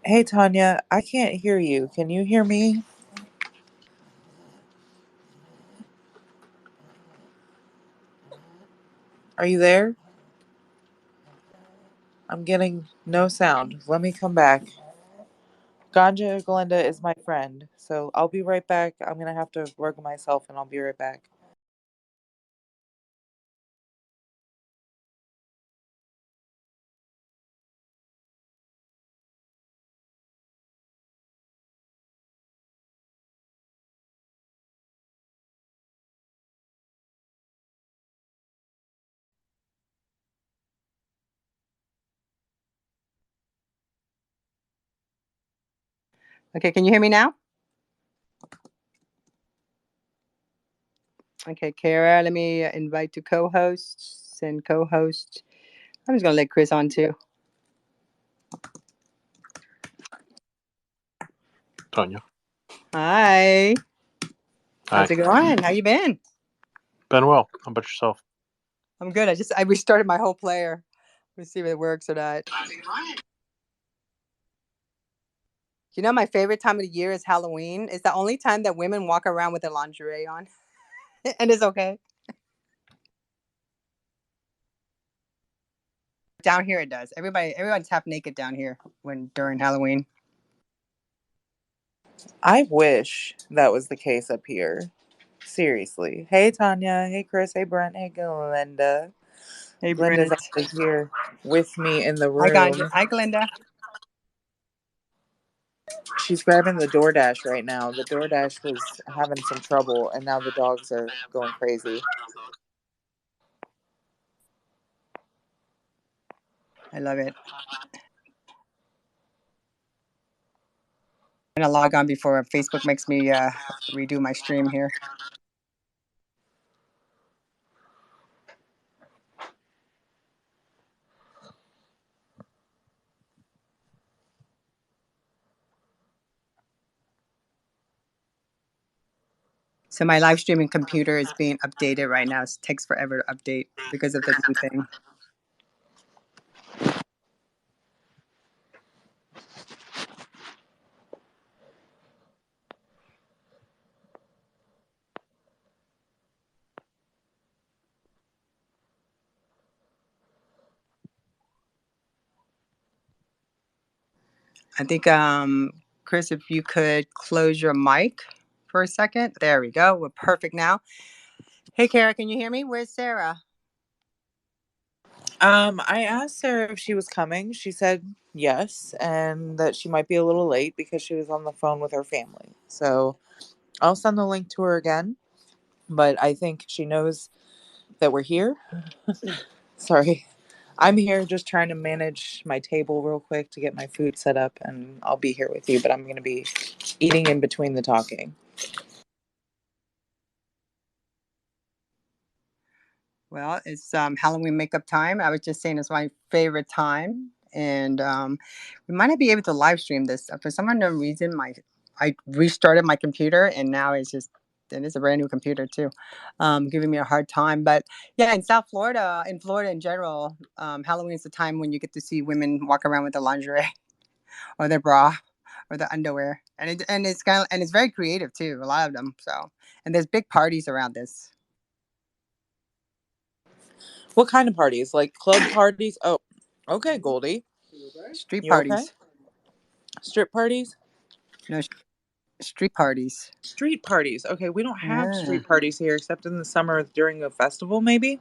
Hey Tanya, I can't hear you. Can you hear me? Are you there? I'm getting no sound. Let me come back. Ganja Glenda is my friend, so I'll be right back. I'm gonna have to work on myself and I'll be right back. Okay, can you hear me now? Okay, Kara, let me invite to co-host, send co-host. I'm just gonna let Chris on too. Tanya. Hi, Hi. how's it going? How you been? Been well. How about yourself? I'm good. I restarted my whole player. Let's see if it works or not. You know, my favorite time of the year is Halloween. It's the only time that women walk around with their lingerie on, and it's okay. Down here, it does. Everyone's half naked down here when during Halloween. I wish that was the case up here. Seriously. Hey Tanya, hey Chris, hey Brent, hey Glenda. Hey, Glenda's Brent. actually here with me in the Hi, Ganja. room. Hi, Glenda. She's grabbing the DoorDash right now. The DoorDash was having some trouble and now the dogs are going crazy. I love it. I'm gonna log on before Facebook makes me redo my stream here. So my live streaming computer is being updated right now. It takes forever to update because of the new thing. I think, Chris, if you could close your mic for a second. There we go. We're perfect now. Hey, Kara, can you hear me? Where's Sarah? I asked Sarah if she was coming. She said yes, and that she might be a little late because she was on the phone with her family. So I'll send the link to her again, but I think she knows that we're here. Sorry. I'm here just trying to manage my table real quick to get my food set up, and I'll be here with you, but I'm going to be eating in between the talking. Well, it's Halloween makeup time. I was just saying it's my favorite time, and we might not be able to live stream this for some unknown reason. I restarted my computer, and now and it's a brand new computer too, giving me a hard time. But yeah, in South Florida, in Florida in general, Halloween is the time when you get to see women walk around with their lingerie or their bra or their underwear, and it's and it's very creative too. A lot of them. So and there's big parties around this. What kind of parties? Like club parties? Oh, okay, Goldie. Street You okay? parties. Strip parties? No, street parties. Street parties. Okay, we don't have Yeah. street parties here except in the summer during a festival, maybe.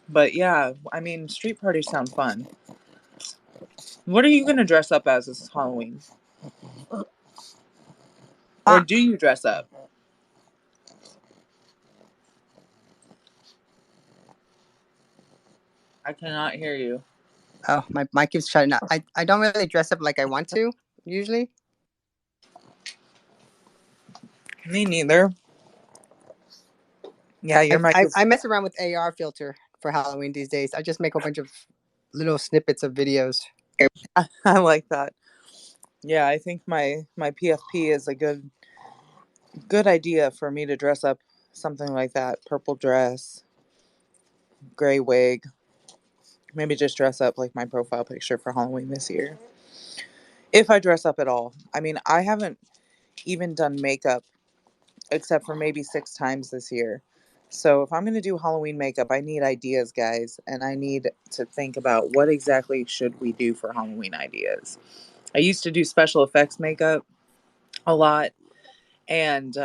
But yeah, I mean, street parties sound fun. What are you going to dress up as this Halloween? Or Ah, do you dress up? I cannot hear you. oh, my mic keeps shutting up. I don't really dress up like I want to usually. Me neither. Yeah, your mic I is. mess around with AR filter for Halloween these days. I just make a bunch of little snippets of videos. I like that. Yeah, I think my PFP is a good idea for me to dress up something like that. Purple dress, gray wig. Maybe just dress up like my profile picture for Halloween this year. if I dress up at all. I mean, I haven't even done makeup except for maybe 6 times this year. So if I'm going to do Halloween makeup, I need ideas, guys, and I need to think about what exactly should we do for Halloween ideas. I used to do special effects makeup a lot and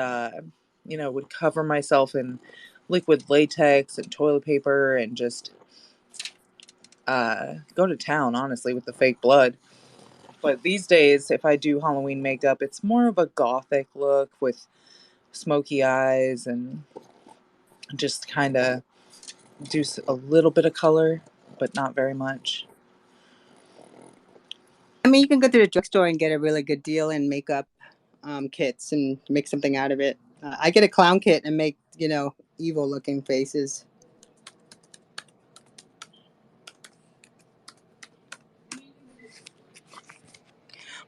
would cover myself in liquid latex and toilet paper and just go to town, honestly, with the fake blood. But these days, if I do Halloween makeup, it's more of a gothic look with smoky eyes and just kind of do a little bit of color, but not very much. I mean, you can go to the drugstore and get a really good deal in makeup kits and make something out of it. I get a clown kit and make, evil looking faces.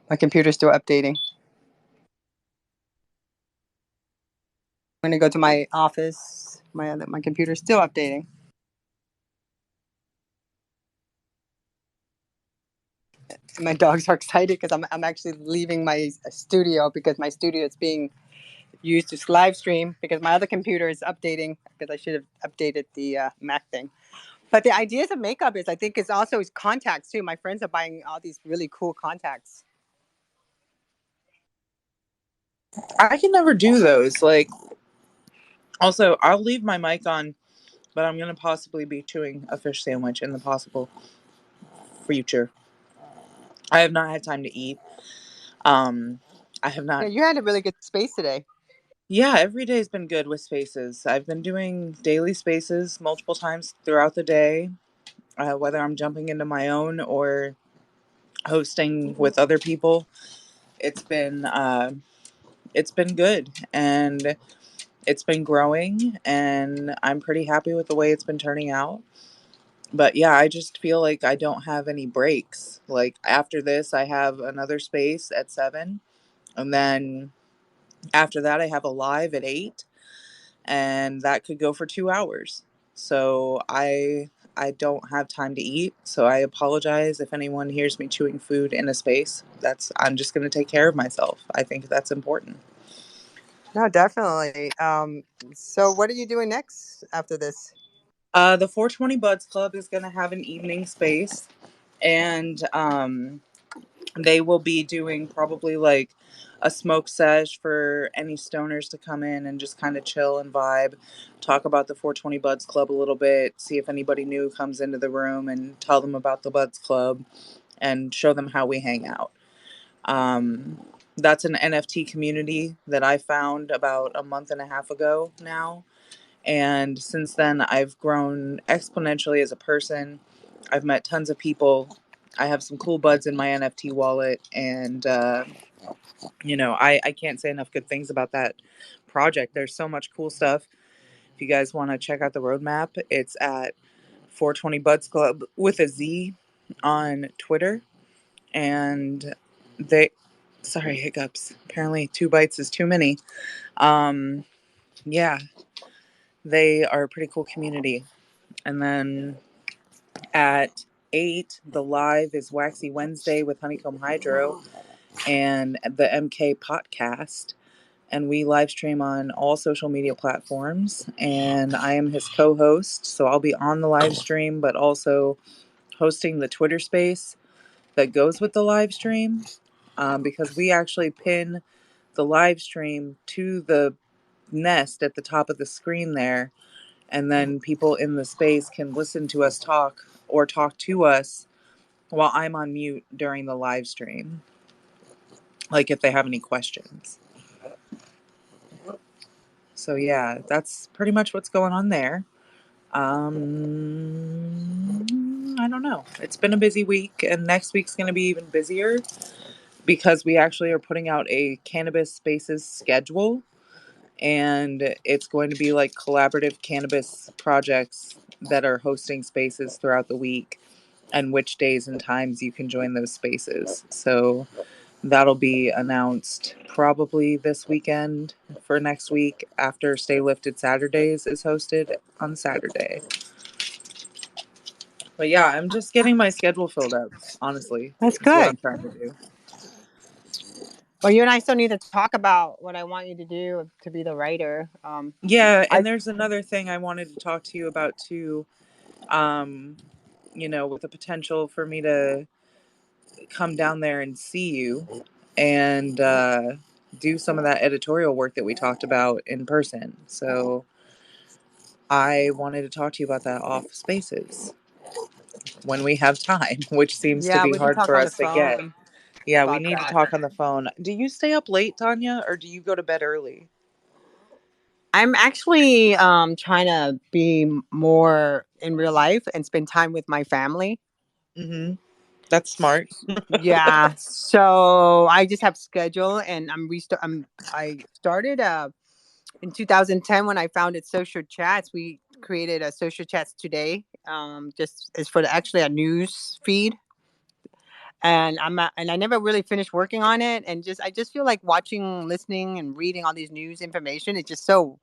My computer's still updating. I'm going to go to my office. My computer's still updating. My dogs are excited because I'm actually leaving my studio because my studio is being used to live stream because my other computer is updating because I should have updated the Mac thing. But the ideas of makeup is, I think, is also contacts too. My friends are buying all these really cool contacts. I can never do those. Like, also, I'll leave my mic on, but I'm going to possibly be chewing a fish sandwich in the possible future. I have not had time to eat. I have not. Yeah, you had a really good space today. Yeah, every day's been good with spaces. I've been doing daily spaces multiple times throughout the day, whether I'm jumping into my own or hosting with other people. It's been good and it's been growing, and I'm pretty happy with the way it's been turning out. But yeah, I just feel like I don't have any breaks. Like after this, I have another space at 7, and then after that, I have a live at 8, and that could go for 2 hours. So I don't have time to eat. So I apologize if anyone hears me chewing food in a space. I'm just going to take care of myself. I think that's important. No, definitely. So what are you doing next after this? The 420 Buds Club is going to have an evening space, and they will be doing probably like a smoke sesh for any stoners to come in and just kind of chill and vibe, talk about the 420 Buds Club a little bit, see if anybody new comes into the room and tell them about the Buds Club and show them how we hang out. That's an NFT community that I found about a month and a half ago now. And since then, I've grown exponentially as a person. I've met tons of people. I have some cool buds in my NFT wallet. And, I can't say enough good things about that project. There's so much cool stuff. If you guys want to check out the roadmap, it's at 420 Buds Club with a Z on Twitter. And sorry, hiccups. Apparently 2 bites is too many. Yeah, they are a pretty cool community. And then at 8, the live is Waxy Wednesday with Honeycomb Hydro and the MK podcast. And we live stream on all social media platforms. And I am his co host. So I'll be on the live stream, but also hosting the Twitter space that goes with the live stream, because we actually pin the live stream to the nest at the top of the screen there, and then people in the space can listen to us talk or talk to us while I'm on mute during the live stream, like if they have any questions. So yeah, that's pretty much what's going on there. I don't know. It's been a busy week, and next week's going to be even busier because we actually are putting out a cannabis spaces schedule, and it's going to be like collaborative cannabis projects that are hosting spaces throughout the week and which days and times you can join those spaces. So that'll be announced probably this weekend for next week after Stay Lifted Saturdays is hosted on Saturday. But yeah, I'm just getting my schedule filled up, honestly. That's That's what good. I'm trying to do. Well, you and I still need to talk about what I want you to do to be the writer. Yeah, I and there's another thing I wanted to talk to you about too. Um, with the potential for me to come down there and see you and do some of that editorial work that we talked about in person. So I wanted to talk to you about that off spaces when we have time, which seems to Yeah, be we can hard talk for on the us to get. phone Yeah, we about need to that. talk on the phone. Do you stay up late, Tanya, or do you go to bed early? I'm actually trying to be more in real life and spend time with my family. Mm-hmm. That's smart. Yeah, so I just have schedule, and I started in 2010 when I founded Social Chats. We created a Social Chats Today, just as for actually a news feed, and and I never really finished working on it, and just I just feel like watching, listening, and reading all these news information. It's just so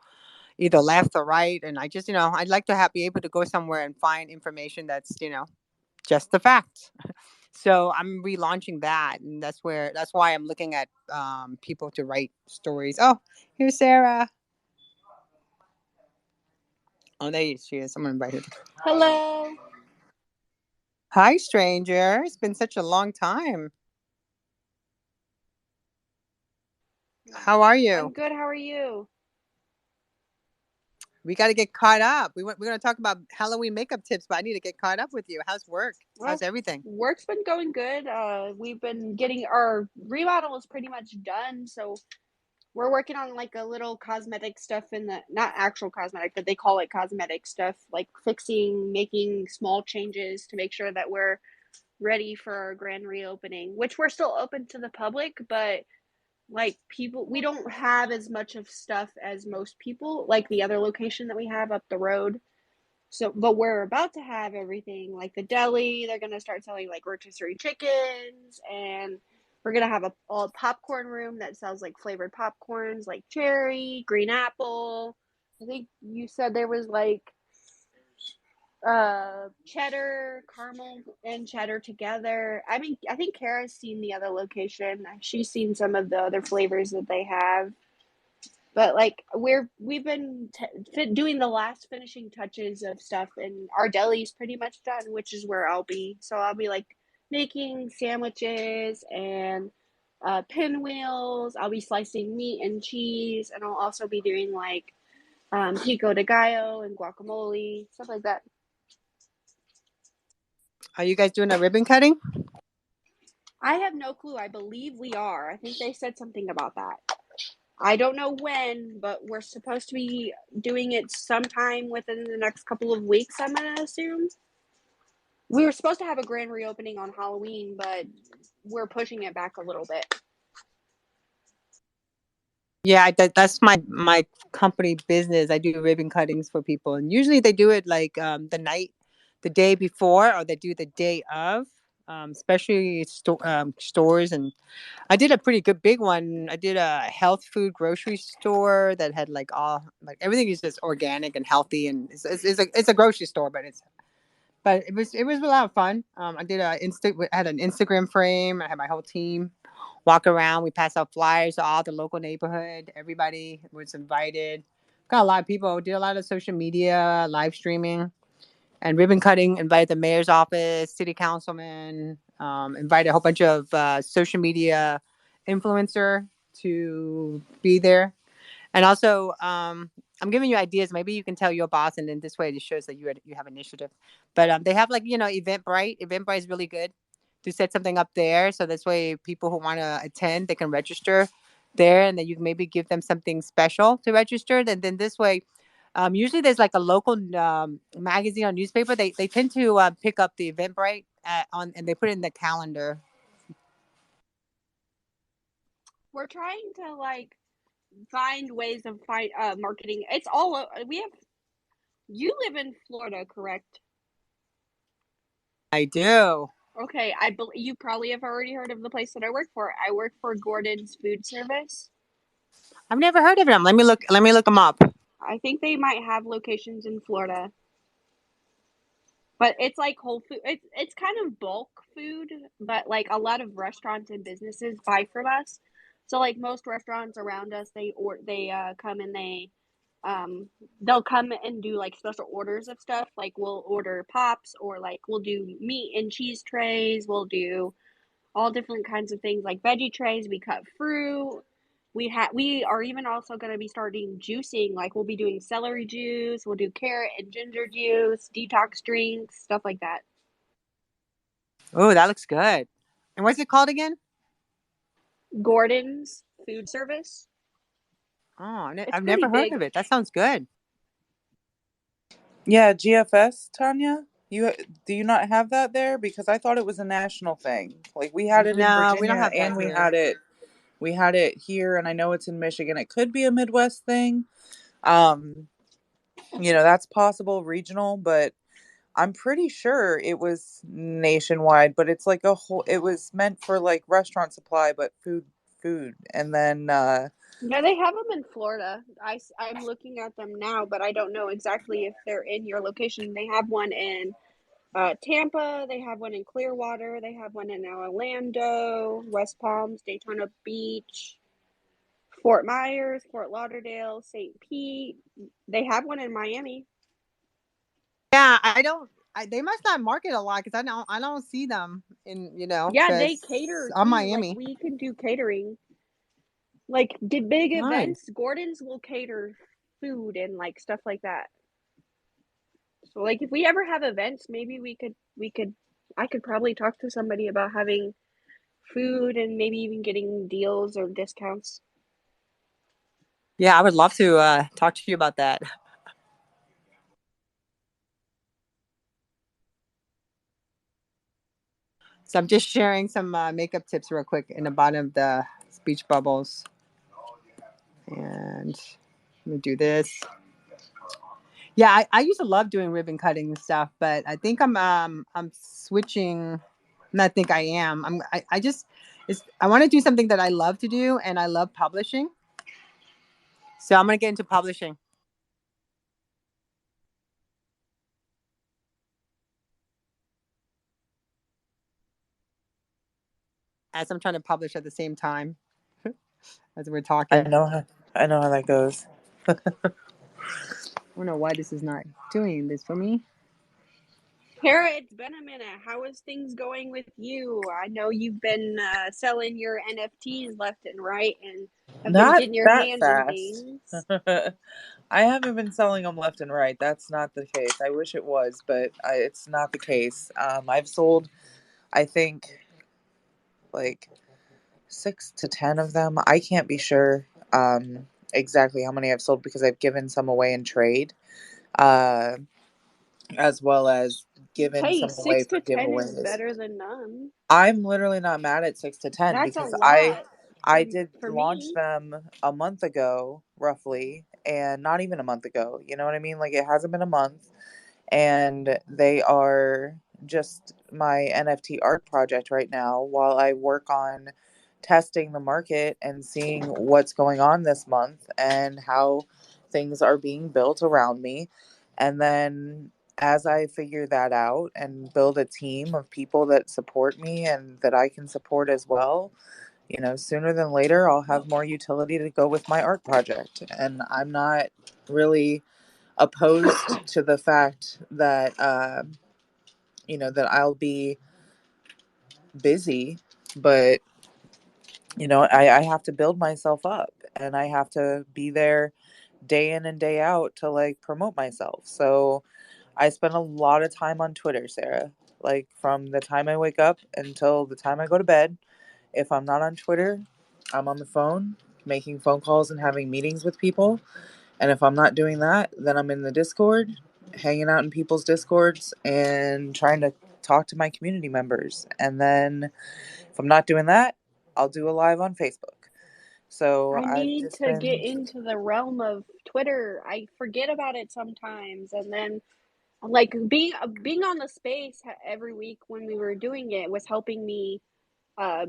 either left or right, and I just I'd like to be able to go somewhere and find information that's just the facts. So I'm relaunching that, and that's why I'm looking at people to write stories. Oh, here's Sarah. Oh, there she is. I'm gonna invite her. Hello. Hi, stranger. It's been such a long time. How are I'm you? good. How are you? We got to get caught up. We're going to talk about Halloween makeup tips, but I need to get caught up with you. How's work? How's Well, everything? work's been going good. We've been getting our remodel is pretty much done, so we're working on like a little cosmetic stuff in the not actual cosmetic, but they call it cosmetic stuff, like fixing, making small changes to make sure that we're ready for our grand reopening, which we're still open to the public, but like people we don't have as much of stuff as most people, like the other location that we have up the road. So, but we're about to have everything like the deli. They're gonna start selling like rotisserie chickens, and we're gonna have a popcorn room that sells like flavored popcorns, like cherry, green apple. I think you said there was like cheddar, caramel, and cheddar together. I mean, I think Kara's seen the other location. She's seen some of the other flavors that they have. But like we've been doing the last finishing touches of stuff, and our deli's pretty much done, which is where I'll be. So I'll be like making sandwiches and pinwheels. I'll be slicing meat and cheese, and I'll also be doing like pico de gallo and guacamole, stuff like that. Are you guys doing a ribbon cutting? I have no clue. I believe we are. I think they said something about that. I don't know when, but we're supposed to be doing it sometime within the next couple of weeks, I'm going to assume. We were supposed to have a grand reopening on Halloween, but we're pushing it back a little bit. Yeah, that's my company business. I do ribbon cuttings for people, and usually they do it like the day before, or they do the day of. Especially stores, and I did a pretty good big one. I did a health food grocery store that had like everything is just organic and healthy, and it's a grocery store, but it was a lot of fun. I did had an Instagram frame. I had my whole team walk around. We passed out flyers to all the local neighborhood. Everybody was invited. Got a lot of people. Did a lot of social media, live streaming, and ribbon cutting. Invited the mayor's office, city councilman. Invited a whole bunch of social media influencer to be there. And also, I'm giving you ideas. Maybe you can tell your boss, and then this way it shows that you have initiative. But they have like Eventbrite. Eventbrite is really good to set something up there. So this way, people who want to attend, they can register there, and then you can maybe give them something special to register. Then this way, usually there's like a local magazine or newspaper. They tend to pick up the Eventbrite and they put it in the calendar. We're trying to like find ways of marketing. It's all we have. You live in Florida, correct? I do. Okay, you probably have already heard of the place that I work for. I work for Gordon's Food Service. I've never heard of them. Let me look. Let me look them up. I think they might have locations in Florida, but it's like whole food. It's kind of bulk food, but like a lot of restaurants and businesses buy from us. So like most restaurants around us, they come and they'll come and do like special orders of stuff. Like we'll order pops, or like we'll do meat and cheese trays. We'll do all different kinds of things like veggie trays. We cut fruit. We are even also going to be starting juicing. Like we'll be doing celery juice. We'll do carrot and ginger juice, detox drinks, stuff like that. Oh, that looks good. And what's it called again? Gordon's Food Service. Oh, It's I've pretty never heard big. of it. That sounds good. Yeah, GFS, Tanya. Do you not have that there? Because I thought it was a national thing. Like we had it in No, we don't Virginia have that and here. we had it here, and I know it's in Michigan. It could be a Midwest thing. Um, that's possible regional, but I'm pretty sure it was nationwide, but it's like it was meant for like restaurant supply, but food. And then Yeah, they have them in Florida. I'm looking at them now, but I don't know exactly if they're in your location. They have one in Tampa. They have one in Clearwater. They have one in Orlando, West Palms, Daytona Beach, Fort Myers, Fort Lauderdale, St. Pete. They have one in Miami. Yeah, they must not market a lot because I don't see them in Yeah, they 'cause cater I'm too. Like Miami. we can do catering. Like did big Nice. events, Gordon's will cater food and like stuff like that. So like if we ever have events, maybe we could I could probably talk to somebody about having food and maybe even getting deals or discounts. Yeah, I would love to talk to you about that. So I'm just sharing some makeup tips real quick in the bottom of the speech bubbles. And let me do this. Yeah, I used to love doing ribbon cutting and stuff, but I think I'm switching. I think I am. I just I want to do something that I love to do, and I love publishing. So I'm gonna get into publishing. As I'm trying to publish at the same time as we're talking. I know how that goes. I don't know why this is not doing this for me. Kara, it's been a minute. How is things going with you? I know you've been selling your NFTs left and right and have been Not getting your that hands in fast. things. I haven't been selling them left and right. That's not the case. I wish it was, but it's not the case. I've sold, I think, like 6 to 10 of them. I can't be sure exactly how many I've sold because I've given some away in trade, uh, as well as given Hey, some away six for to ten is giveaways. better than none. I'm literally not mad at 6 to 10 That's a because I lot I did for launch me. them a month ago, roughly, and not even a month ago. You know what I mean? Like it hasn't been a month, and they are just my NFT art project right now while I work on testing the market and seeing what's going on this month and how things are being built around me. And then as I figure that out and build a team of people that support me and that I can support as well, sooner than later, I'll have more utility to go with my art project. And I'm not really opposed to the fact that that I'll be busy, but I have to build myself up and I have to be there day in and day out to like promote myself. So I spend a lot of time on Twitter, Sarah. Like from the time I wake up until the time I go to bed. If I'm not on Twitter, I'm on the phone making phone calls and having meetings with people. And if I'm not doing that, then I'm in the Discord, hanging out in people's Discords and trying to talk to my community members. And then if I'm not doing that, I'll do a live on Facebook. So I I've need just to get been. into the realm of Twitter. I forget about it sometimes, and then like being on the space every week when we were doing it was helping me uh,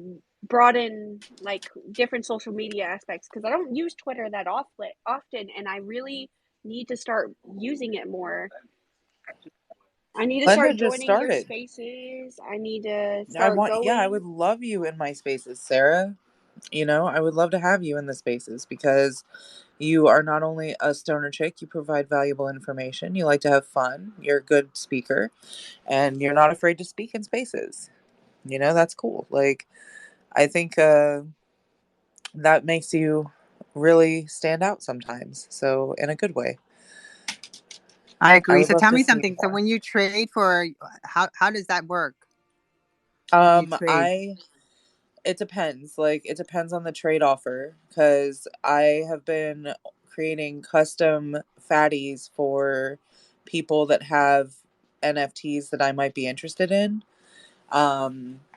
broaden like different social media aspects because I don't use Twitter that often, and I really need to start using it more. I need to Linda start just joining your started. spaces. I need to start I going. would love you in my spaces, Sarah. I would love to have you in the spaces because you are not only a stoner chick, you provide valuable information, you like to have fun, you're a good speaker, and you're not afraid to speak in spaces. That's cool. Like, I think that makes you really stand out sometimes. So, in a good way. I I agree. would So love tell to me see something. So more. when you trade for, how does that work when you trade? It depends. Like, it depends on the trade offer because I have been creating custom fatties for people that have NFTs that I might be interested in.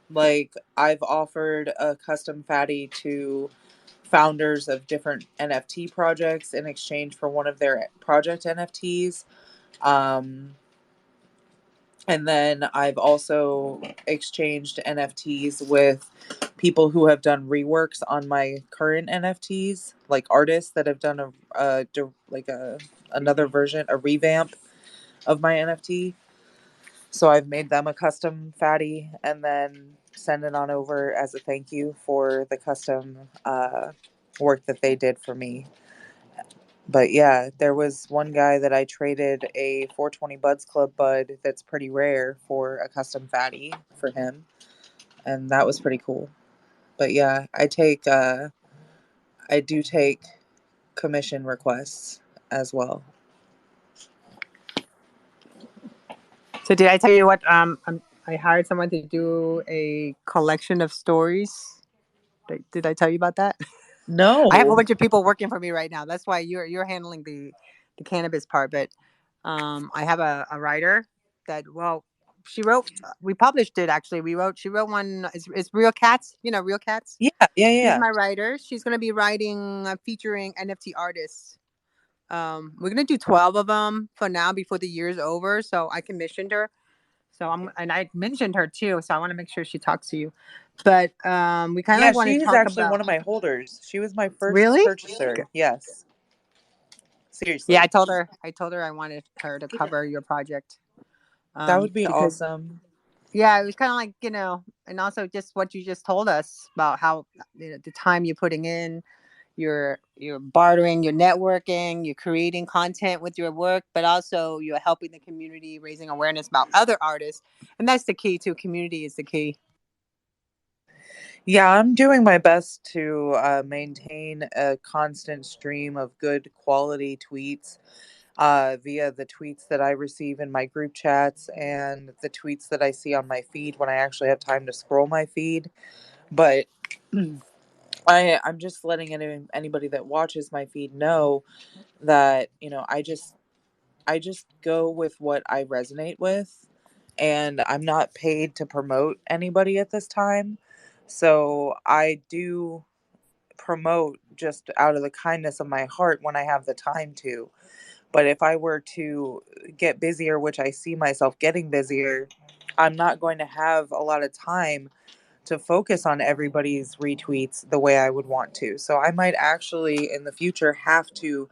Like, I've offered a custom fatty to founders of different NFT projects in exchange for one of their project NFTs. Um, and then I've also exchanged NFTs with people who have done reworks on my current NFTs, like artists that have done another version, a revamp of my NFT. So I've made them a custom fatty and then send it on over as a thank you for the custom work that they did for me. But yeah, there was one guy that I traded a 420 Buds Club bud that's pretty rare for a custom fatty for him, and that was pretty cool. But yeah, I do take commission requests as well. So did I tell you what? I hired someone to do a collection of stories. Did I tell you about that? I have a No. bunch of people working for me right now. That's why you're handling the cannabis part. But I have a writer that, well, she wrote. We published it actually. She wrote one. It's Real Cats. You know, Real Cats. Yeah, yeah, She's yeah. my writer. She's gonna be writing featuring NFT artists. We're gonna do 12 of them for now before the year's over. So I commissioned her. So I mentioned her too. So I want to make sure she talks to you. But we kind Yeah, of want to she was talk actually about. one of my holders. She was my first Really? purchaser. Yes. Yeah, Seriously. I told her I wanted her to cover your project. That would be Because awesome. yeah, it was kind of like, and also just what you just told us about how the time you're putting in, you're bartering, you're networking, you're creating content with your work, but also you're helping the community, raising awareness about other artists, and that's the key too. Community is the key. Yeah, I'm doing my best to maintain a constant stream of good quality tweets via the tweets that I receive in my group chats and the tweets that I see on my feed when I actually have time to scroll my feed. But I'm just letting anybody that watches my feed know that I just go with what I resonate with, and I'm not paid to promote anybody at this time. So I do promote just out of the kindness of my heart when I have the time to. But if I were to get busier, which I see myself getting busier, I'm not going to have a lot of time to focus on everybody's retweets the way I would want to. So I might actually in the future have to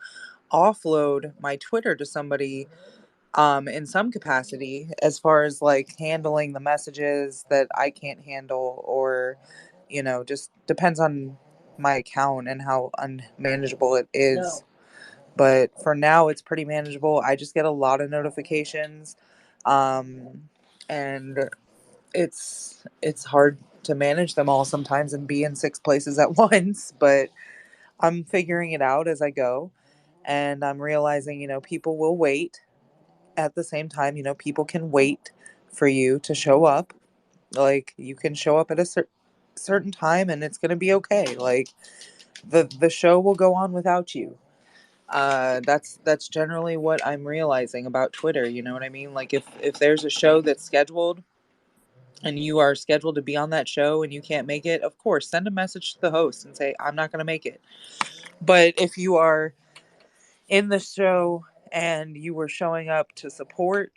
offload my Twitter to somebody in some capacity as far as like handling the messages that I can't handle, or just depends on my account and how unmanageable it is. But for now it's pretty manageable. I just get a lot of notifications, and it's hard to manage them all sometimes and be in six places at once, but I'm figuring it out as I go, and I'm realizing people will wait. At the same time, people can wait for you to show up. Like, you can show up at a certain time and it's going to be okay. Like, the show will go on without you. That's generally what I'm realizing about Twitter, you know what I mean? Like, if there's a show that's scheduled and you are scheduled to be on that show and you can't make it, of course, send a message to the host and say, I'm not going to make it. But if you are in the show and you were showing up to support,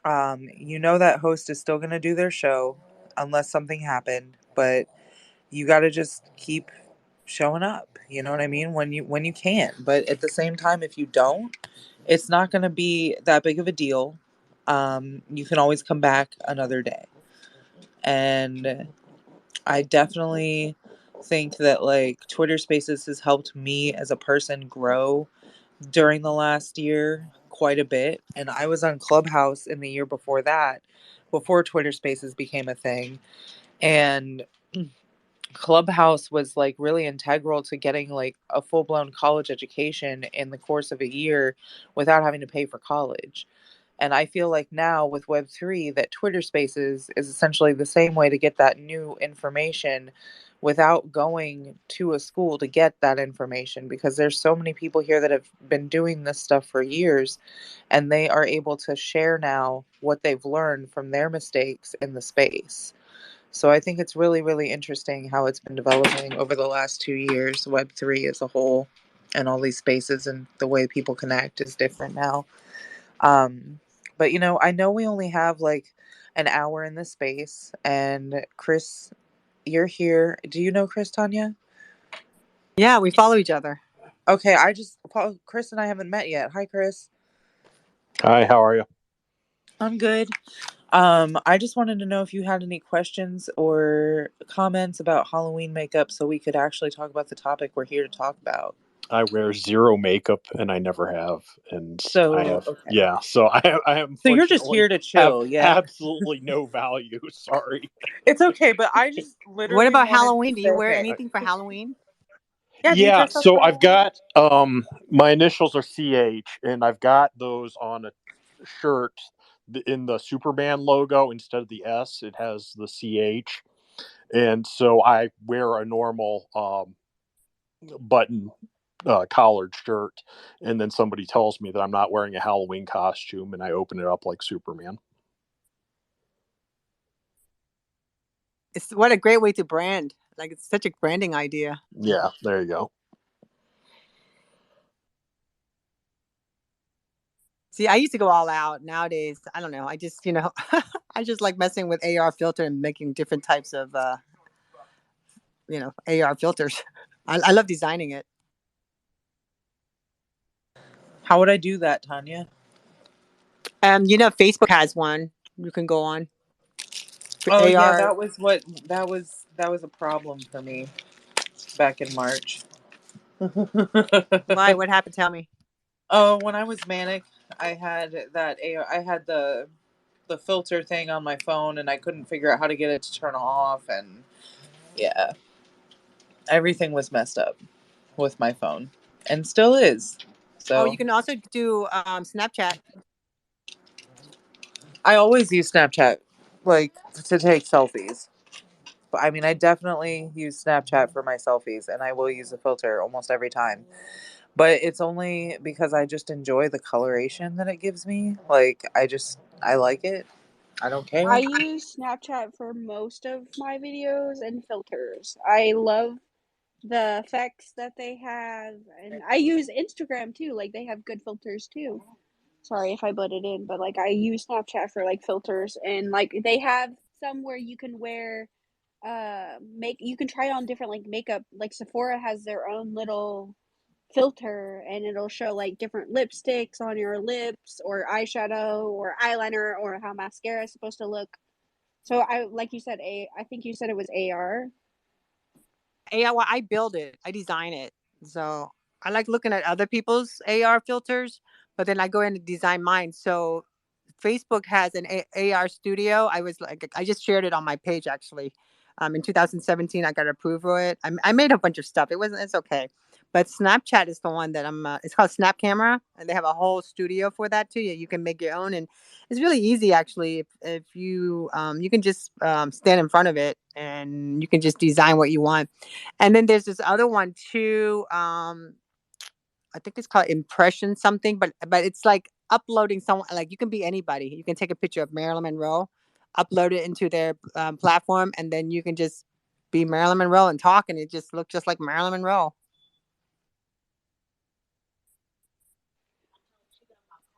that host is still going to do their show unless something happened, but you got to just keep showing up, you know what I mean, when you can. But at the same time, if you don't, it's not going to be that big of a deal. You can always come back another day. And I definitely think that like Twitter Spaces has helped me as a person grow during the last year quite a bit. And I was on Clubhouse in the year before that, before Twitter Spaces became a thing. And Clubhouse was like really integral to getting like a full blown college education in the course of a year without having to pay for college. And I feel like now with Web3 that Twitter Spaces is essentially the same way to get that new information without going to a school to get that information, because there's so many people here that have been doing this stuff for years, and they are able to share now what they've learned from their mistakes in the space. So I think it's really, really interesting how it's been developing over the last 2 years. Web3 as a whole, and all these spaces and the way people connect is different now. But I know we only have like an hour in this space, and Chris, you're here. Do you know Chris, Tanya? Yeah, we follow each other. Okay, Chris and I haven't met yet. Hi, Chris. Hi, how are you? I'm good. I just wanted to know if you had any questions or comments about Halloween makeup so we could actually talk about the topic we're here to talk about. I wear zero makeup and I never have. And So, I have, okay. yeah, so I So you're just here to have chill, yeah? absolutely no value. Sorry. It's okay, but I just literally What about wanted Halloween? to Do say, you wear hey. anything for Halloween? Yeah, do you Yeah, dress up so for I've Halloween? got my initials are CH and I've got those on a shirt in the Superman logo. Instead of the S, it has the CH. And so I wear a normal button collared shirt, and then somebody tells me that I'm not wearing a Halloween costume, and I open it up like Superman. What a great way to brand. Like, it's such a branding idea. Yeah, there you go. See, I used to go all out. Nowadays, I don't know. I just, I just like messing with AR filter and making different types of, AR filters. I love designing it. How would I do that, Tanya? Facebook has one you can go on. Oh yeah, AR. that was a problem for me back in March. Why? What happened? Tell me. Oh, when I was manic, I had I had the filter thing on my phone, and I couldn't figure out how to get it to turn off, and yeah, everything was messed up with my phone, and still is. Oh, So you can also do Snapchat. I always use Snapchat, like, to take selfies. But I mean, I definitely use Snapchat for my selfies, and I will use a filter almost every time. But it's only because I just enjoy the coloration that it gives me. Like, I like it. I don't I care. use Snapchat for most of my videos and filters. I love the effects that they have, and I use Instagram too. Like they have good filters too. Sorry if I butted in, but like I use Snapchat for like filters, and like they have some where you can wear make you can try on different like makeup. Like Sephora has their own little filter, and it'll show like different lipsticks on your lips or eyeshadow or eyeliner or how mascara is supposed to look. So I like you said, I think you said it was AR. AR, well, I build it. I design it. So I like looking at other people's AR filters, but then I go in and design mine. So Facebook has an AR studio. I just shared it on my page actually. In 2017, I got approved for it. I made a bunch of stuff. It's okay. But Snapchat is the one that it's called Snap Camera, and they have a whole studio for that too. You can make your own, and it's really easy actually. If you, you can just stand in front of it and you can just design what you want. And then there's this other one too. I think it's called Impression something, but it's like uploading someone. Like you can be anybody. You can take a picture of Marilyn Monroe, upload it into their platform, and then you can just be Marilyn Monroe and talk, and it just looks just like Marilyn Monroe.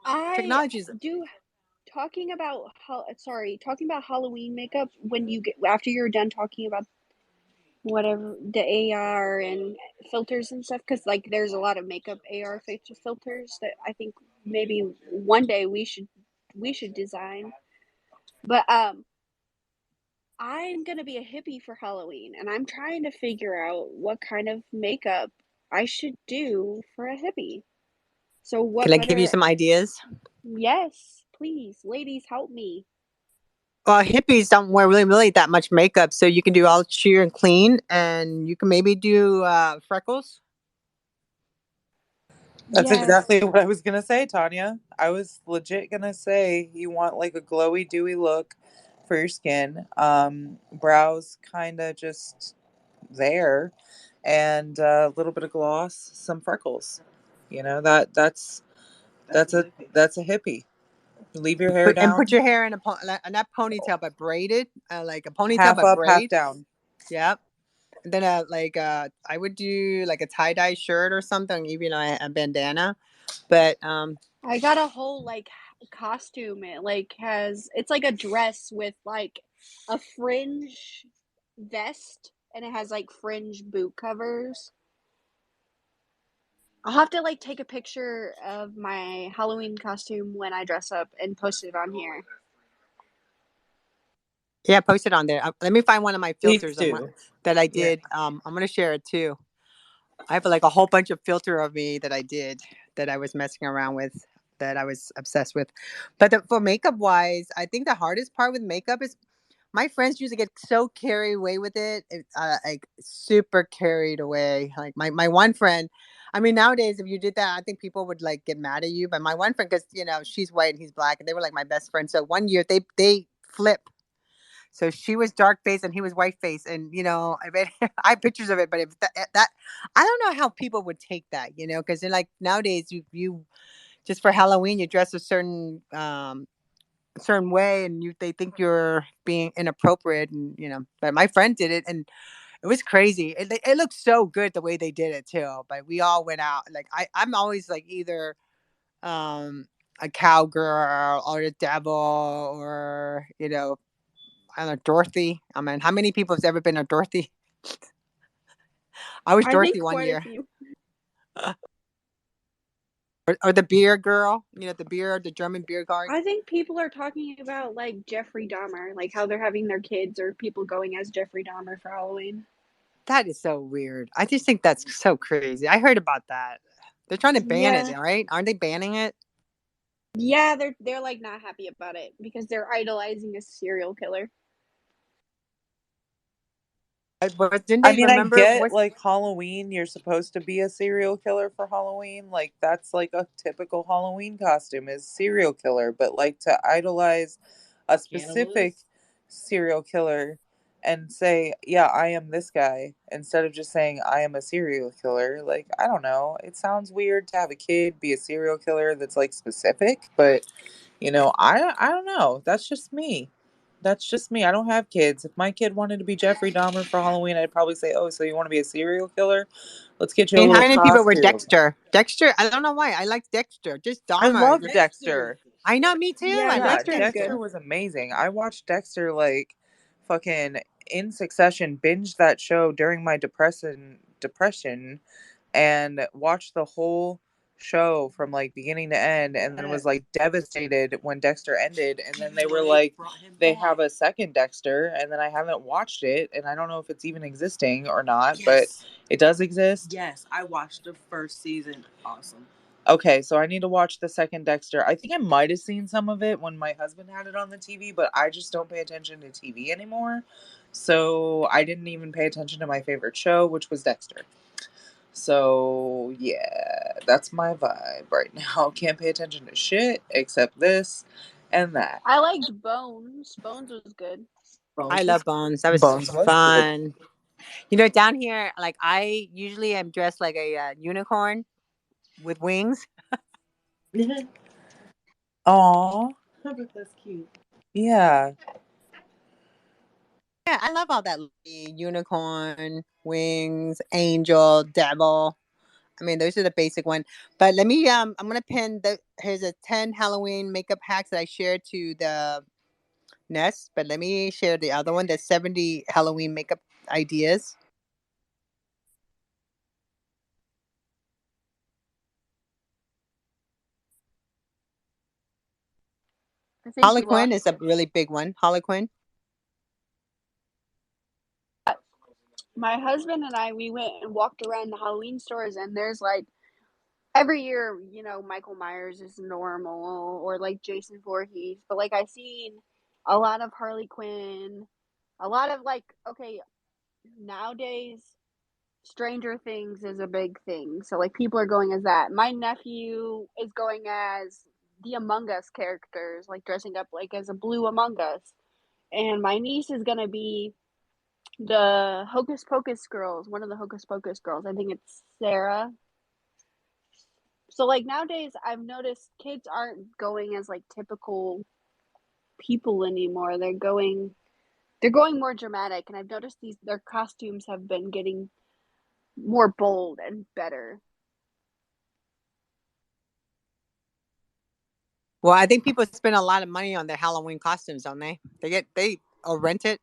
I Technology's do talking about Halloween makeup when you get after you're done talking about whatever the AR and filters and stuff, because like there's a lot of makeup AR filters that I think maybe one day we should design. But I'm gonna be a hippie for Halloween, and I'm trying to figure out what kind of makeup I should do for a hippie. So Can what I give you better? some ideas? Yes, please, ladies, help me. Well, hippies don't wear really that much makeup, so you can do all sheer and clean, and you can maybe do freckles. That's Yes, exactly what I was gonna say, Tanya. I was legit gonna say you want like a glowy, dewy look for your skin. Brows kind of just there, and a little bit of gloss, some freckles. You know that's a hippie. Leave your hair Put down, your hair in not ponytail, but braided, like a ponytail, half but up, half braid. down. Yep. And then I would do like a tie dye shirt or something, even a bandana. But I got a whole like costume. It like has it's like a dress with like a fringe vest, and it has like fringe boot covers. I'll have to like take a picture of my Halloween costume when I dress up and post it on here. yeah, post it on there. Let me find one of my Please filters do. that I Yeah. did. I'm gonna share it too. I have like a whole bunch of filter of me that I did that I was messing around with that I was obsessed with. But for makeup wise, I think the hardest part with makeup is my friends used to get so carried away with it, like super carried away. Like my one friend, I mean, nowadays if you did that, I think people would like get mad at you. But my one friend, because she's white and he's black, and they were like my best friends. So one year they flip. So she was dark face and he was white face, and I bet I have pictures of it. But if that I don't know how people would take that, because they're like nowadays you just for Halloween you dress a certain way, and they think you're being inappropriate, and but my friend did it, and it was crazy. It looked so good the way they did it too. But we all went out, like I'm always like either a cowgirl or the devil, or I don't know, Dorothy. I mean, how many people has ever been a Dorothy? I was I Dorothy think one quite a year. few. Or the beer girl, the German beer guard. I think people are talking about like Jeffrey Dahmer, like how they're having their kids or people going as Jeffrey Dahmer for Halloween. That is so weird. I just think that's so crazy. I heard about that. They're trying to ban it, Yeah. right? Aren't they banning it? Yeah, they're like not happy about it because they're idolizing a serial killer. But didn't I they mean, I remember get what's like Halloween, you're supposed to be a serial killer for Halloween. Like that's like a typical Halloween costume is serial killer, but like to idolize a specific serial killer and say, "Yeah, I am this guy," instead of just saying I am a serial killer. Like, I don't know. It sounds weird to have a kid be a serial killer that's like specific, but I don't know. That's just me. That's just me. I don't have kids. If my kid wanted to be Jeffrey Dahmer for Halloween, I'd probably say, "Oh, so you want to be a serial killer? Let's get you I a mean, how little many people were costume." Dexter? Dexter, I don't know why. I like Dexter. Just I Dahmer. love Dexter. I know, me too. Yeah, I Yeah, liked Dexter it. is good. Dexter was amazing. I watched Dexter like fucking in succession, binged that show during my depression and watched the whole show from like beginning to end, and then was like devastated when Dexter ended, and then they were like they have a second Dexter, and then I haven't watched it, and I don't know if it's even existing or not, but it does exist. Yes, I watched the first season. Awesome. Okay, so I need to watch the second Dexter. I think I might have seen some of it when my husband had it on the TV, but I just don't pay attention to TV anymore. So I didn't even pay attention to my favorite show, which was Dexter. So yeah, that's my vibe right now. Can't pay attention to shit except this and that. I liked Bones. Bones was good. I Bones was love Bones. That was Bones was good. fun. Down here, like I usually am dressed like a unicorn with wings. Aw, that's cute. yeah. Yeah, I love all that unicorn, wings, angel, devil. I mean, those are the basic one. But let me I'm gonna pin here's a 10 Halloween makeup hacks that I shared to the Nest. But let me share the other one. There's 70 Halloween makeup ideas. I think you Harlequin lost. is a really big one. Harlequin. my husband and I, we went and walked around the Halloween stores, and there's like every year, Michael Myers is normal, or like Jason Voorhees, but like I seen a lot of Harley Quinn, a lot of like, okay, nowadays Stranger Things is a big thing, so like people are going as that. My nephew is going as the Among Us characters, like dressing up like as a blue Among Us, and my niece is gonna be the Hocus Pocus girls, one of the Hocus Pocus girls. I think it's Sarah. So like nowadays I've noticed kids aren't going as like typical people anymore. They're going more dramatic, and I've noticed their costumes have been getting more bold and better. Well, I think people spend a lot of money on their Halloween costumes, don't they? They or rent it.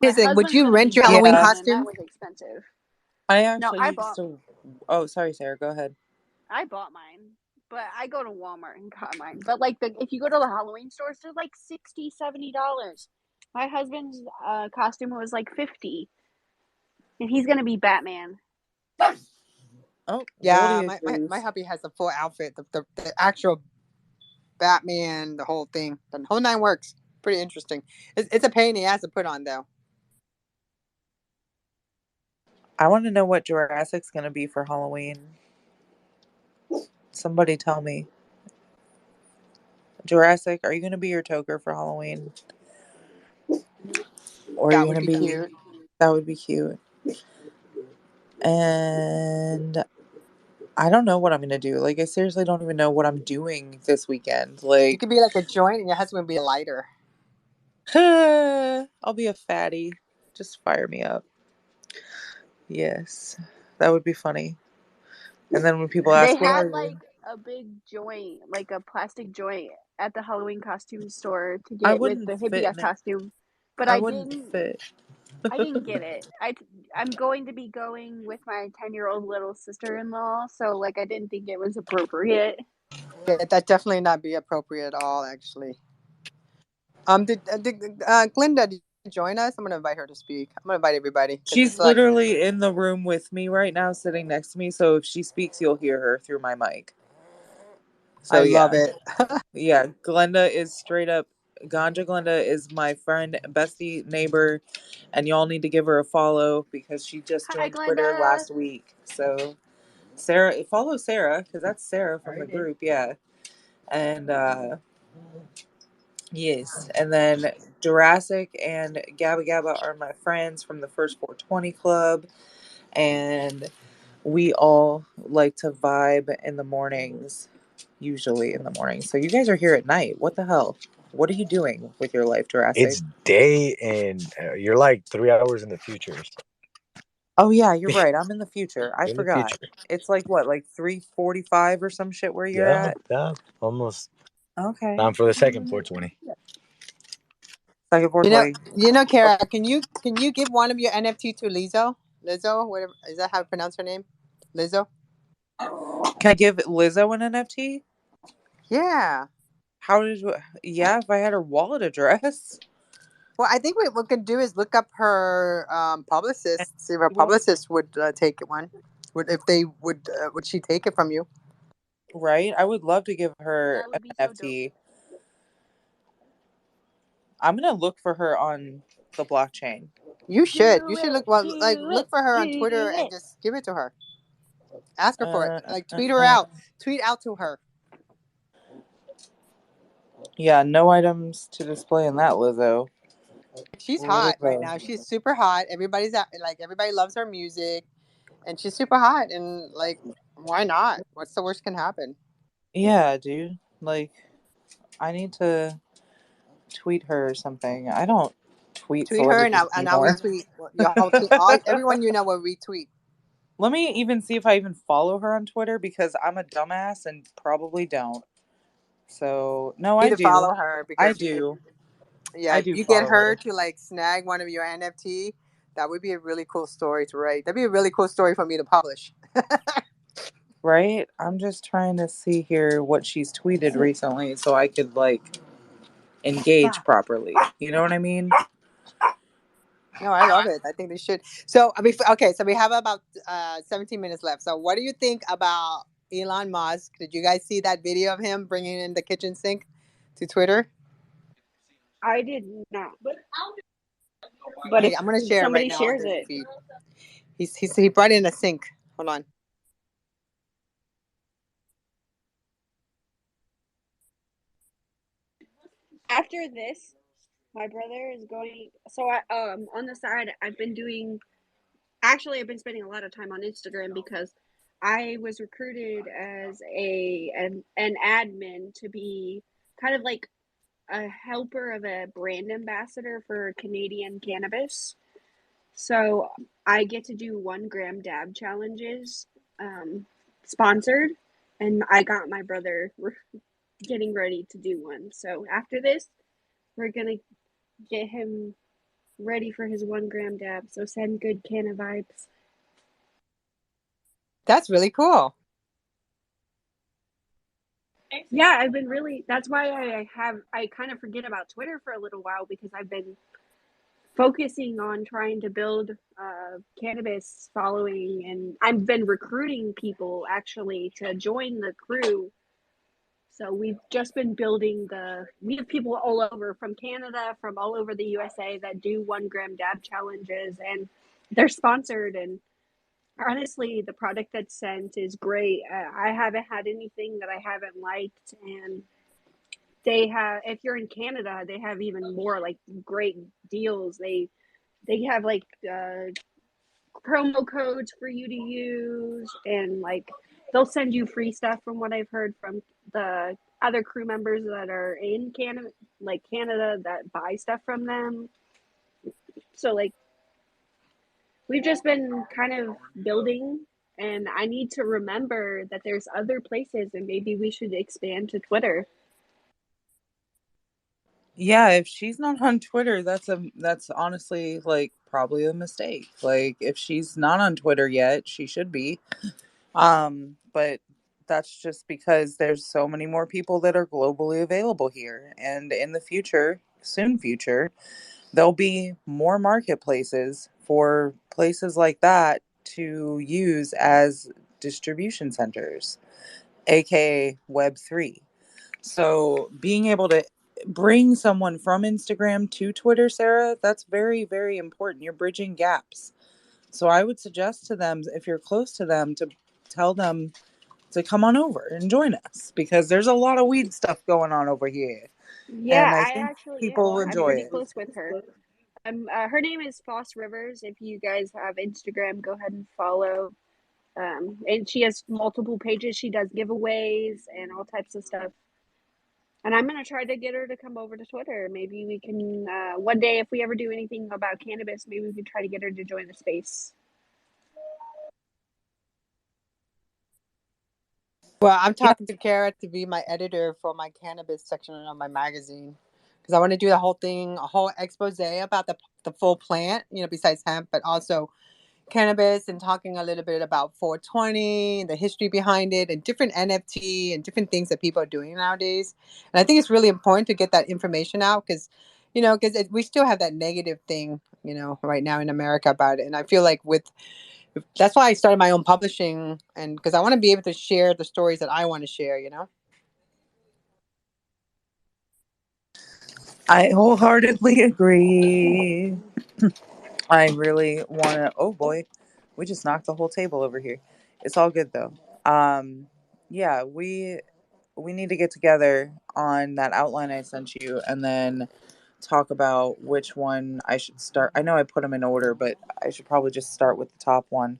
My Here's the thing, would husband's you gonna be rent your Halloween Yeah, Batman, and that costume? was expensive. I No, actually used to. Oh, sorry, Sarah. Go ahead. I bought mine, but I go to Walmart and got mine. But like if you go to the Halloween stores, they're like $60-$70. My husband's costume was like 50, and he's gonna be Batman. Oh, Yeah, Goldie my agrees. hubby has the full outfit, the actual Batman, the whole thing, the whole nine works. Pretty interesting. It's a pain in the ass to put on though. I want to know what Jurassic's gonna be for Halloween. Somebody tell me. Jurassic, are you gonna be your toker for Halloween? Or are That you would gonna be be? cute. That would be cute. And I don't know what I'm gonna do. Like, I seriously don't even know what I'm doing this weekend. You Like, could be like a joint, and your husband would be a lighter. I'll be a fatty. Just fire me up. Yes, that would be funny. And then when people They ask, "What are had you?" like a big joint, like a plastic joint at the Halloween costume store to I get with wouldn't the hippie fit ass in it. costume, but I I wouldn't didn't. fit. I didn't get it. I'm going to be going with my 10-year-old little sister-in-law, so like I didn't think it was appropriate. Yeah, that definitely not be appropriate at all, actually. Did Glinda did you join us? I'm gonna invite her to speak. I'm gonna invite everybody because She's it's like literally in the room with me right now, sitting next to me. So if she speaks, you'll hear her through my mic. I So love yeah, it. yeah. Glenda is straight up. Ganja Glenda is my friend, bestie, neighbor, and y'all need to give her a follow because she just Hi, joined Twitter Glenda. last week. So Sarah, follow Sarah because that's Sarah from the group. Yeah, and yes, and then Jurassic and Gabba Gabba are my friends from the First 420 Club, and we all like to vibe in the mornings, usually in the morning. So you guys are here at night. What the hell? What are you doing with your life, Jurassic? It's day, and you're like 3 hours in the future. Oh yeah, you're right. I'm in the future. I You're in the forgot. future. It's like what, like 3:45 or some shit where you're Yeah, at? yeah, almost. Okay. Time for the second 420. Second 420. Kara, can you give one of your NFT to Lizzo? Lizzo, whatever, is that how to pronounce her name? Lizzo? Can I give Lizzo an NFT? Yeah. How did you, yeah, if I had her wallet address. Well, I think what we can do is look up her publicist, see if her Well, publicist would take one. Would she take it from you? right? I would love to give her That an would be so dope. NFT. I'm gonna look for her on the blockchain. You should. Do You should it, look like do look it, for her on do Twitter and it. just give it to her. Ask her for it. Uh, Like uh, tweet her uh, out. Tweet out to her. yeah, no items to display in that Lizzo. She's hot right Lizzo. now. She's super hot. Everybody loves her music, and she's super hot. And like, why not? What's the worst can happen? Yeah, dude. Like, I need to tweet her or something. I don't tweet Tweet her, and celebrities I'll anymore. retweet your whole team. Everyone you know will retweet. Let me even see if I even follow her on Twitter because I'm a dumbass and probably don't. So, no, You I need to do. follow her I because do. yeah, I if do you get follow her her. to like snag one of your NFT, that would be a really cool story to write. That'd be a really cool story for me to publish. Right? I'm just trying to see here what she's tweeted recently so I could, like, engage properly. You know what I mean? No, I love it. I think they should. So, I mean, okay, so we have about 17 minutes left. So, what do you think about Elon Musk? Did you guys see that video of him bringing in the kitchen sink to Twitter? I did not. But if I'm going to share it right somebody now on shares the it, feed. He brought in a sink. Hold on. after this, my brother is going. So I on the side, I've been doing. Actually, I've been spending a lot of time on Instagram because I was recruited as an admin to be kind of like a helper of a brand ambassador for Canadian cannabis. So I get to do 1 gram dab challenges, um, sponsored, and I got my brother getting ready to do one. So after this, we're gonna get him ready for his 1 gram dab. So send good canna vibes. That's really cool. Yeah, I've been really. That's why I kind of forget about Twitter for a little while because I've been focusing on trying to build cannabis following, and I've been recruiting people actually to join the crew. So we've just been building we have people all over from Canada, from all over the USA that do 1 gram dab challenges, and they're sponsored. And honestly, the product that's sent is great. I haven't had anything that I haven't liked, and they have. If you're in Canada, they have even more like great deals. They have like promo codes for you to use, and like they'll send you free stuff from what I've heard from the other crew members that are in Canada, like Canada, that buy stuff from them. So like we've just been kind of building, and I need to remember that there's other places and maybe we should expand to Twitter. Yeah, if she's not on Twitter, that's honestly like probably a mistake. Like if she's not on Twitter yet, she should be. But that's just because there's so many more people that are globally available here. And in the future, soon future, there'll be more marketplaces for places like that to use as distribution centers, aka Web3. So being able to bring someone from Instagram to Twitter, Sarah, that's very, very important. You're bridging gaps. So I would suggest to them, if you're close to them, to tell them to come on over and join us because there's a lot of weed stuff going on over here. Yeah, And I I think actually people am. will I'm enjoy pretty it. close with her. Her name is Foss Rivers. If you guys have Instagram, go ahead and follow. And she has multiple pages. She does giveaways and all types of stuff. And I'm gonna try to get her to come over to Twitter. Maybe we can one day, if we ever do anything about cannabis, maybe we can try to get her to join the space. Well, I'm Yeah. talking to Kara to be my editor for my cannabis section of my magazine because I want to do the whole thing, a whole expose about the full plant, besides hemp, but also cannabis, and talking a little bit about 420, the history behind it, and different NFT and different things that people are doing nowadays. And I think it's really important to get that information out because, we still have that negative thing, right now in America about it. And I feel like that's why I started my own publishing, and because I want to be able to share the stories that I want to share. I wholeheartedly agree. I really want to. Oh boy, we just knocked the whole table over here. It's all good though. Yeah, we need to get together on that outline I sent you, and then talk about which one I should start. I know I put them in order, but I should probably just start with the top one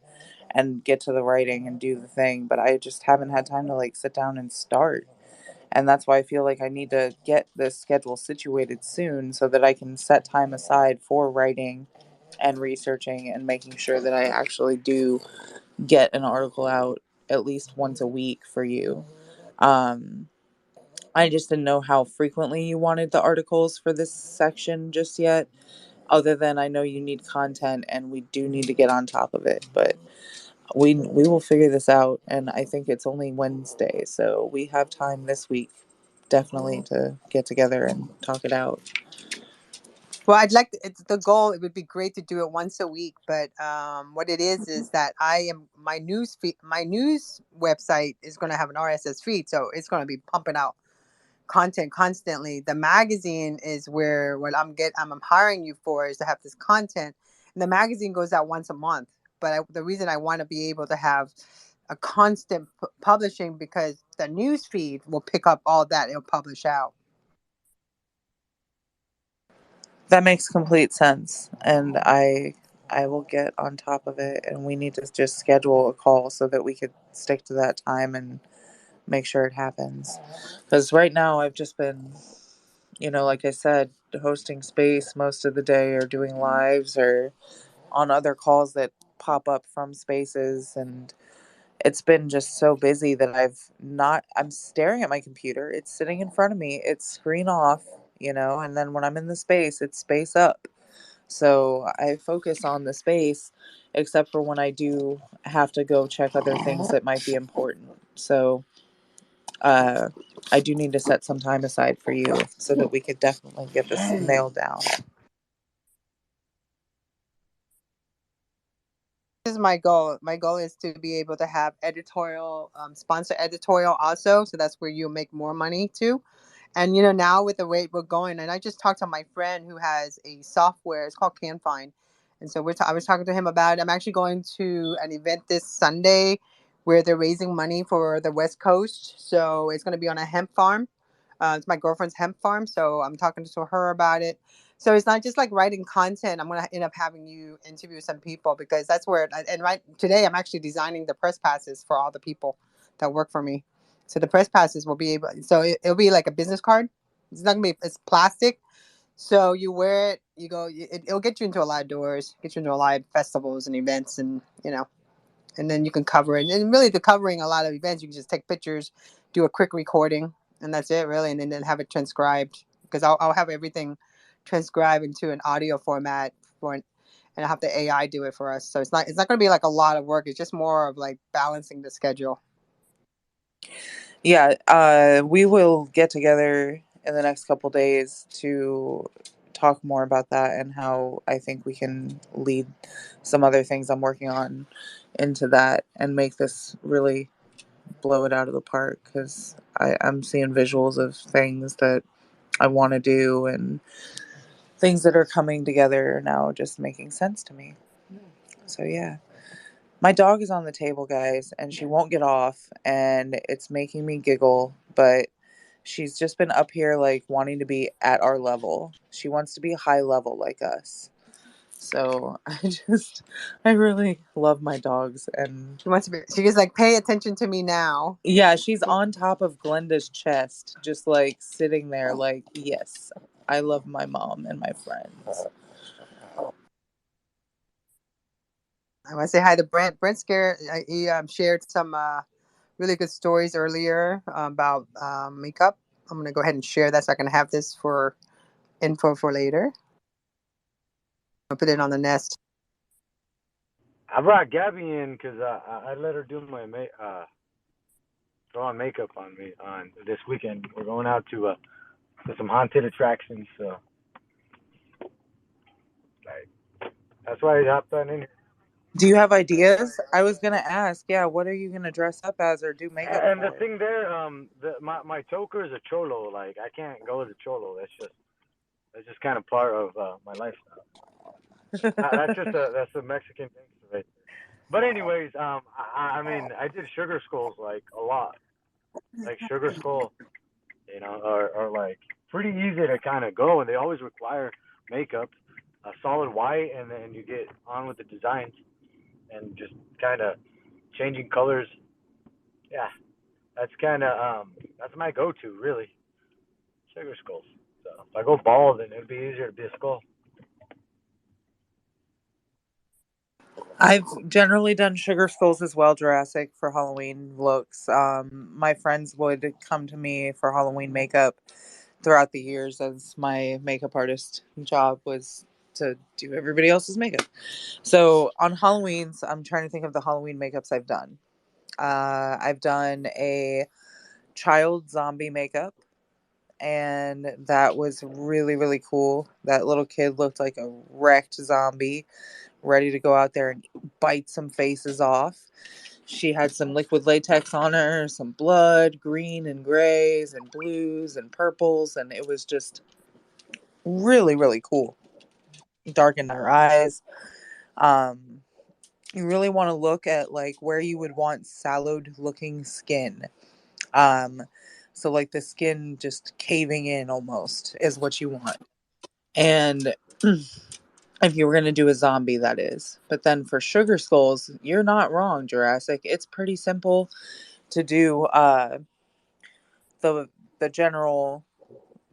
and get to the writing and do the thing. But I just haven't had time to like sit down and start. And that's why I feel like I need to get this schedule situated soon so that I can set time aside for writing and researching and making sure that I actually do get an article out at least once a week for you. Um, I just didn't know how frequently you wanted the articles for this section just yet, other than I know you need content and we do need to get on top of it. But we will figure this out, and I think it's only Wednesday, so we have time this week definitely to get together and talk it out. Well, I'd like it's the goal. It would be great to do it once a week, but what it is that my news website is going to have an RSS feed, so it's going to be pumping out content constantly. The magazine is where what I'm hiring you for is to have this content, and the magazine goes out once a month. But the reason I want to be able to have a constant publishing because the news feed will pick up all that it'll publish out. That makes complete sense, and I will get on top of it, and we need to just schedule a call so that we could stick to that time and make sure it happens. Because right now I've just been, like I said, hosting space most of the day or doing lives or on other calls that pop up from spaces, and it's been just so busy that I'm staring at my computer. It's sitting in front of me. It's screen off, and then when I'm in the space, it's space up. So I focus on the space, except for when I do have to go check other things that might be important. So uh, I do need to set some time aside for you so that we could definitely get this nailed down. This is my goal. My goal is to be able to have editorial, sponsor editorial also. So that's where you make more money too. And now with the rate we're going, and I just talked to my friend who has a software. It's called CanFind, and so I was talking to him about it. I'm actually going to an event this Sunday where they're raising money for the West Coast. So it's going to be on a hemp farm. It's my girlfriend's hemp farm, so I'm talking to her about it. So it's not just like writing content. I'm going to end up having you interview some people because that's where, and right today I'm actually designing the press passes for all the people that work for me. So the press passes will be so it'll be like a business card. It's not going to be, it's plastic. So you wear it, you go, it'll get you into a lot of doors, get you into a lot of festivals and events and, and then you can cover it. And really, the covering a lot of events, you can just take pictures, do a quick recording, and that's it, really. And then have it transcribed because I'll have everything transcribed into an audio format and I'll have the AI do it for us. So it's not going to be like a lot of work. It's just more of like balancing the schedule. Yeah, we will get together in the next couple days to talk more about that and how I think we can lead some other things I'm working on into that and make this really blow it out of the park because I'm seeing visuals of things that I want to do and things that are coming together now just making sense to me. So yeah. My dog is on the table, guys, and she won't get off, and it's making me giggle, but she's just been up here, like, wanting to be at our level. She wants to be high level like us. So, I really love my dogs, and She wants to be, she just like, pay attention to me now. yeah, she's on top of Glenda's chest, just, like, sitting there, like, yes, I love my mom and my friends. I want to say hi to Brent. Brent he shared some really good stories earlier about makeup. I'm going to go ahead and share that so I can have this for info for later. I'll put it on the nest. I brought Gabby in because I let her do my throw on makeup on me on this weekend. We're going out to some haunted attractions, so like that's why I hopped on in here. Do you have ideas? I was gonna ask, yeah, what are you gonna dress up as or do makeup And for? the thing there, my choker is a cholo. Like I can't go as a cholo. That's just kind of part of my lifestyle. That's a Mexican thing, right? But anyways, I mean, I did sugar skulls like a lot. Like sugar skull, are like pretty easy to kind of go, and they always require makeup, a solid white, and then you get on with the designs and just kind of changing colors. Yeah, that's my go-to really, sugar skulls. So if I go bald, then it'd be easier to be a skull. I've generally done sugar skulls as well, Jurassic, for Halloween looks. My friends would come to me for Halloween makeup throughout the years as my makeup artist job was to do everybody else's makeup. So on Halloween's, I'm trying to think of the Halloween makeups I've done. I've done a child zombie makeup. and that was really, really cool. That little kid looked like a wrecked zombie, ready to go out there and bite some faces off. She had some liquid latex on her, some blood, green and grays and blues and purples, and it was just really, really cool. Darkened her eyes. Um, you really want to look at like where you would want salad looking skin. Um, so like the skin just caving in almost is what you want. And if you were going to do a zombie, that is. But then for sugar skulls, you're not wrong, Jurassic. It's pretty simple to do. The the general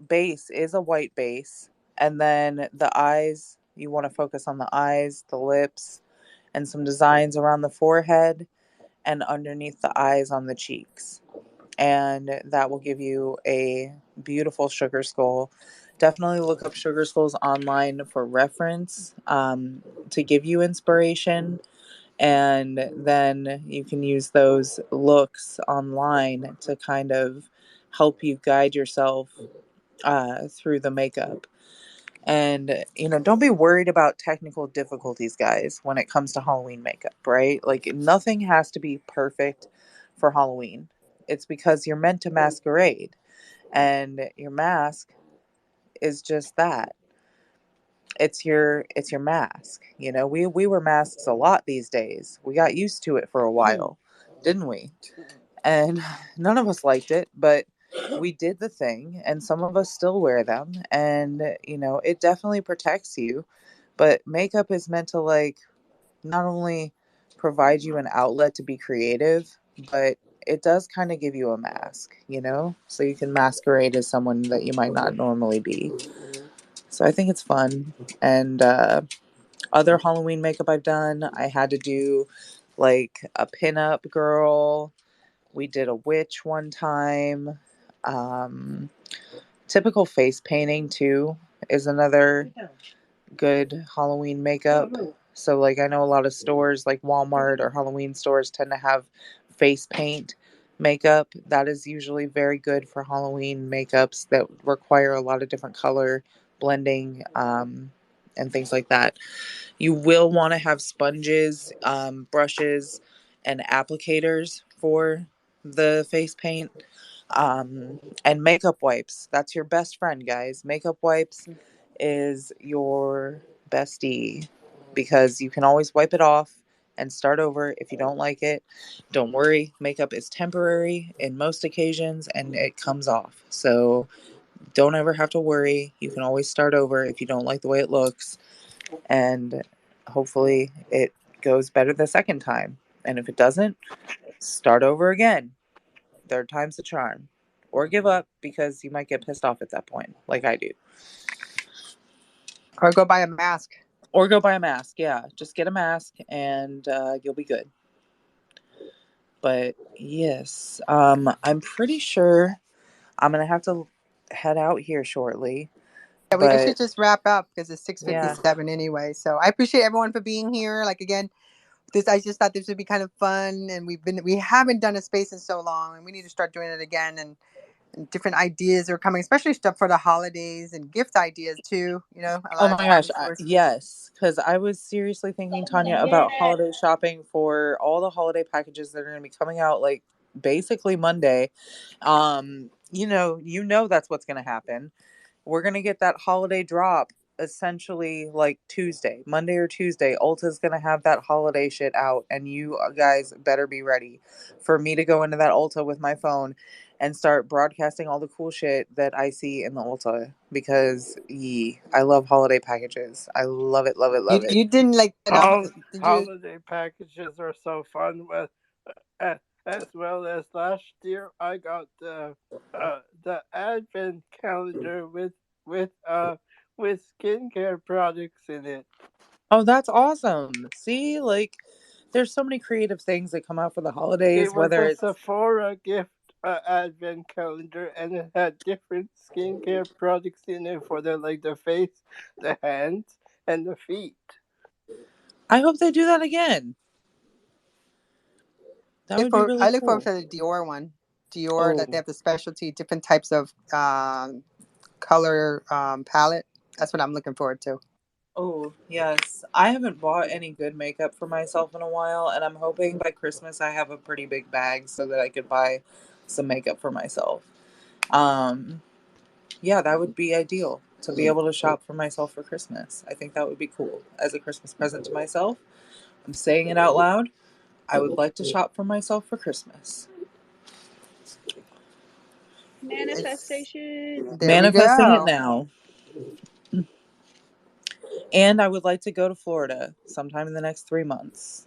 base is a white base, and then the eyes, you want to focus on the eyes, the lips, and some designs around the forehead and underneath the eyes on the cheeks. And that will give you a beautiful sugar skull. Definitely look up sugar skulls online for reference, to give you inspiration. And then you can use those looks online to kind of help you guide yourself through the makeup. And, don't be worried about technical difficulties, guys, when it comes to Halloween makeup, right? Like, nothing has to be perfect for Halloween. It's because you're meant to masquerade, and your mask is just that. It's your mask. We wear masks a lot these days. We got used to it for a while, didn't we? And none of us liked it, but we did the thing, and some of us still wear them, and it definitely protects you. But makeup is meant to, like, not only provide you an outlet to be creative, but it does kind of give you a mask, so you can masquerade as someone that you might not normally be. So I think it's fun. And other Halloween makeup I've done, I had to do like a pinup girl. We did a witch one time. Um, Typical face painting too is another good Halloween makeup. So like I know a lot of stores like Walmart or Halloween stores tend to have face paint makeup. That is usually very good for Halloween makeups that require a lot of different color blending, and things like that. You will want to have sponges, brushes, and applicators for the face paint, and makeup wipes. That's your best friend, guys. Makeup wipes is your bestie because you can always wipe it off and start over if you don't like it. Don't worry, makeup is temporary in most occasions and it comes off. So don't ever have to worry. You can always start over if you don't like the way it looks, and hopefully it goes better the second time. And if it doesn't, start over again. Third time's the charm. Or give up because you might get pissed off at that point, like I do. Or go buy a mask. Or go buy a mask. Yeah, just get a mask and you'll be good. But yes, I'm pretty sure I'm gonna have to head out here shortly. Yeah, we But should just wrap up because it's yeah, 6:57 anyway. So I appreciate everyone for being here. Like again, I just thought this would be kind of fun, and we haven't done a space in so long, and we need to start doing it again. And different ideas are coming, especially stuff for the holidays and gift ideas too. A oh lot of my gosh, department stores. yes, because I was seriously thinking, Tanya, about holiday shopping for all the holiday packages that are going to be coming out like basically Monday. That's what's going to happen. We're going to get that holiday drop essentially like Tuesday, Monday or Tuesday. Ulta's going to have that holiday shit out, and you guys better be ready for me to go into that Ulta with my phone and start broadcasting all the cool shit that I see in the Ulta because I love holiday packages. I love it, love it, You love it. you didn't like get did you? Holiday packages are so fun. As well as last year, I got the advent calendar with skincare products in it. Oh, that's awesome. See, like, there's so many creative things that come out for the holidays, It was whether a it's Sephora gift advent calendar, and it had different skincare products in it for the face, the hands, and the feet. I hope they do that again. That would be I really look forward cool. to the Dior one. Dior, that they Oh, have the specialty, different types of color palette. That's what I'm looking forward to. oh, yes. I haven't bought any good makeup for myself in a while, and I'm hoping by Christmas I have a pretty big bag so that I could buy some makeup for myself. Um, yeah, that would be ideal to be able to shop for myself for Christmas. I think that would be cool as a Christmas present to myself. I'm saying it out loud. I would like to shop for myself for Christmas. Manifestation. There we Manifesting it go. now. And I would like to go to Florida sometime in the next 3 months.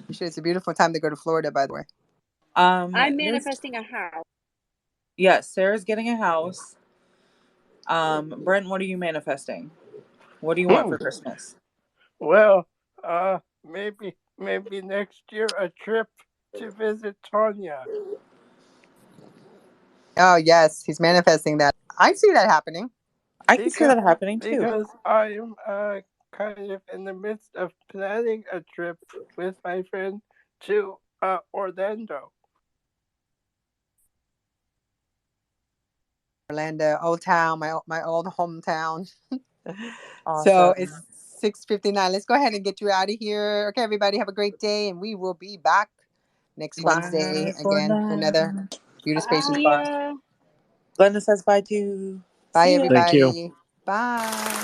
It's a beautiful time to go to Florida, by the way. I'm This, manifesting a house. yes, Sarah's getting a house. Brent, what are you manifesting? What do you want for Christmas? Well, maybe next year a trip to visit Tanya. Oh yes, he's manifesting that. I see that happening. I can see that happening too. Because I'm kind of in the midst of planning a trip with my friend to Orlando. Orlando, old town, my old hometown. Awesome. So it's 6:59. Let's go ahead and get you out of here. Okay, everybody, have a great day, and we will be back next Wednesday Bye for again for another now. Beauty Spaces See bar. ya. Glenda says bye too. Bye, See ya. Thank you. everybody. Bye.